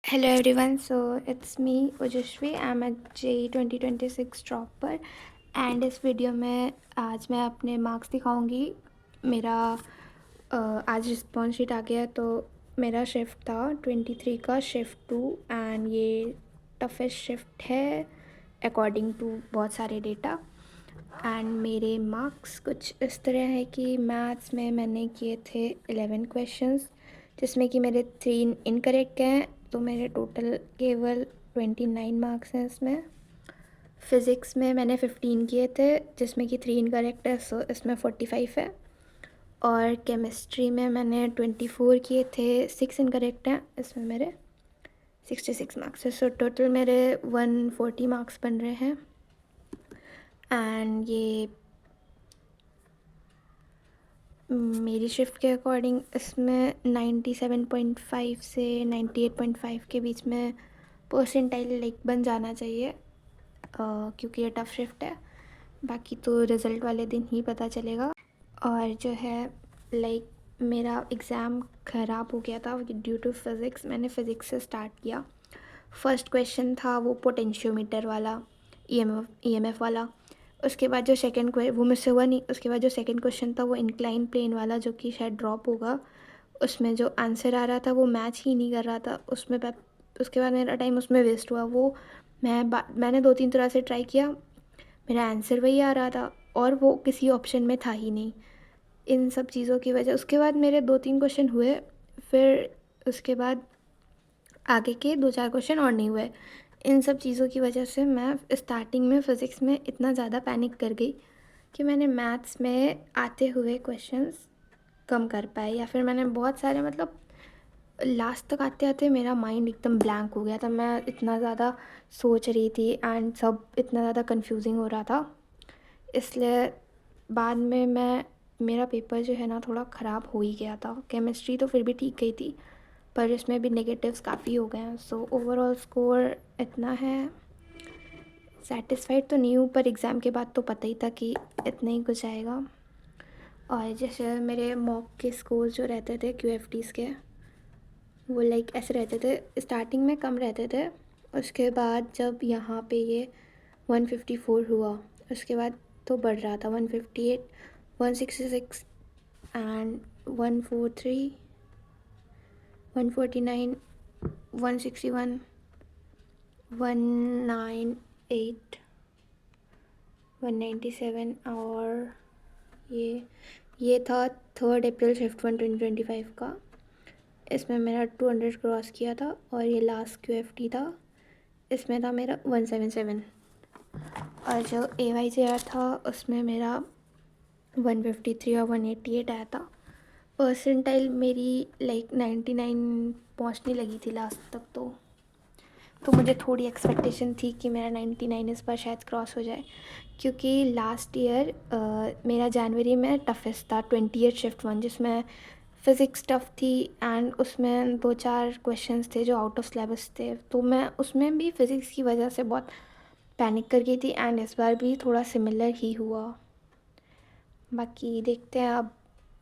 Hello everyone, so it's me Ojashvi. I'm a JEE 2026 dropper and इस video में आज मैं अपने मार्क्स दिखाऊंगी। मेरा आज रिस्पॉन्स शीट आ गया तो मेरा शिफ्ट था 23 का शिफ्ट 2 एंड ये टफेस्ट शिफ्ट है अकॉर्डिंग टू बहुत सारे डेटा। एंड मेरे मार्क्स कुछ इस तरह है कि मैथ्स में मैंने किए थे 11 क्वेश्चंस जिसमें कि मेरे 3 इनकरेक्ट हैं, तो मेरे टोटल केवल 29 मार्क्स हैं इसमें। फ़िज़िक्स में मैंने 15 किए थे जिसमें कि 3 इनकरेक्ट है, सो इसमें 45 है। और केमिस्ट्री में मैंने 24 किए थे, 6 इनकरेक्ट हैं, इसमें मेरे 66 मार्क्स है। सो टोटल मेरे 140 मार्क्स बन रहे हैं। एंड ये मेरी शिफ्ट के अकॉर्डिंग इसमें 97.5 से 98.5 के बीच में परसेंटाइल लाइक बन जाना चाहिए, क्योंकि ये टफ़ शिफ्ट है। बाकी तो रिज़ल्ट वाले दिन ही पता चलेगा। और जो है लाइक मेरा एग्ज़ाम ख़राब हो गया था ड्यू टू फिज़िक्स। मैंने फ़िज़िक्स से स्टार्ट किया। फर्स्ट क्वेश्चन था वो पोटेंशियोमीटर वाला, ईएमएफ वाला। उसके बाद जो सेकंड वो मुझसे हुआ नहीं। उसके बाद जो सेकंड क्वेश्चन था वो इंक्लाइन प्लेन वाला, जो कि शायद ड्रॉप होगा। उसमें जो आंसर आ रहा था वो मैच ही नहीं कर रहा था उसमें। उसके बाद मेरा टाइम उसमें वेस्ट हुआ। वो मैंने 2-3 तरह से ट्राई किया, मेरा आंसर वही आ रहा था और वो किसी ऑप्शन में था ही नहीं। इन सब चीज़ों की वजह उसके बाद मेरे 2-3 क्वेश्चन हुए, फिर उसके बाद आगे के 2-4 क्वेश्चन और नहीं हुए। इन सब चीज़ों की वजह से मैं स्टार्टिंग में फ़िज़िक्स में इतना ज़्यादा पैनिक कर गई कि मैंने मैथ्स में आते हुए क्वेश्चंस कम कर पाए, या फिर मैंने बहुत सारे मतलब लास्ट तक आते आते मेरा माइंड एकदम ब्लैंक हो गया था। मैं इतना ज़्यादा सोच रही थी एंड सब इतना ज़्यादा कंफ्यूजिंग हो रहा था, इसलिए बाद में मेरा पेपर जो है ना थोड़ा ख़राब हो ही गया था। केमिस्ट्री तो फिर भी ठीक गई थी, पर इसमें भी नेगेटिव्स काफ़ी हो गए हैं। सो ओवरऑल स्कोर इतना है। सेटिस्फाइड तो नहीं हूँ, पर एग्ज़ाम के बाद तो पता ही था कि इतना ही कुछ आएगा। और जैसे मेरे मॉक के स्कोर जो रहते थे QFTs के, वो लाइक ऐसे रहते थे, स्टार्टिंग में कम रहते थे। उसके बाद जब यहाँ पे ये 154 हुआ, उसके बाद तो बढ़ रहा था 158, 166 एंड 143, 149, 161, 198, 197। और ये था 3 अप्रैल शिफ्ट 1 2025 का। इसमें मेरा 200 क्रॉस किया था। और ये लास्ट QFT था, इसमें था मेरा 177। और जो AYJR था उसमें मेरा 153 और 188 आया था। परसेंटाइल मेरी लाइक 99 पहुंचने लगी थी लास्ट तक, तो मुझे थोड़ी एक्सपेक्टेशन थी कि मेरा 99 इस बार शायद क्रॉस हो जाए, क्योंकि लास्ट ईयर मेरा जनवरी में टफेस्ट था 28 शिफ्ट 1, जिसमें फ़िज़िक्स टफ थी एंड उसमें 2-4 क्वेश्चंस थे जो आउट ऑफ सिलेबस थे, तो मैं उसमें भी फ़िज़िक्स की वजह से बहुत पैनिक कर गई थी। एंड इस बार भी थोड़ा सिमिलर ही हुआ। बाकी देखते हैं, अब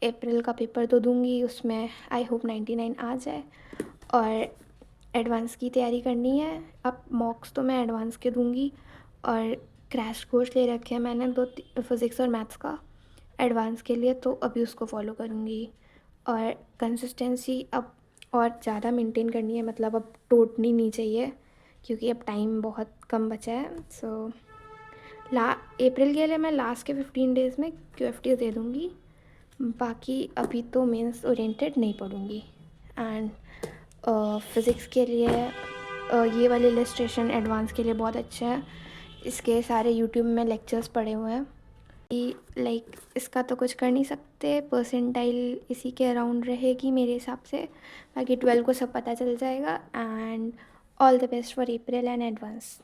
अप्रैल का पेपर तो दूंगी, उसमें आई होप 99 आ जाए। और एडवांस की तैयारी करनी है। अब मॉक्स तो मैं एडवांस के दूंगी, और क्रैश कोर्स ले रखे हैं मैंने 2 फिज़िक्स और मैथ्स का एडवांस के लिए, तो अभी उसको फॉलो करूँगी। और कंसिस्टेंसी अब और ज़्यादा मेंटेन करनी है, मतलब अब टूटनी नहीं चाहिए, क्योंकि अब टाइम बहुत कम बचा है। सो अप्रैल के लिए मैं लास्ट के 15 डेज़ में QFT दे दूँगी। बाकी अभी तो मेंस ओरिएंटेड नहीं पढ़ूँगी। एंड फ़िज़िक्स के लिए ये वाले इलस्ट्रेशन एडवांस के लिए बहुत अच्छा है। इसके सारे यूट्यूब में लेक्चर्स पढ़े हुए हैं कि लाइक इसका तो कुछ कर नहीं सकते, परसेंटाइल इसी के अराउंड रहेगी मेरे हिसाब से। बाकी 12 को सब पता चल जाएगा। And all the best for April and advance.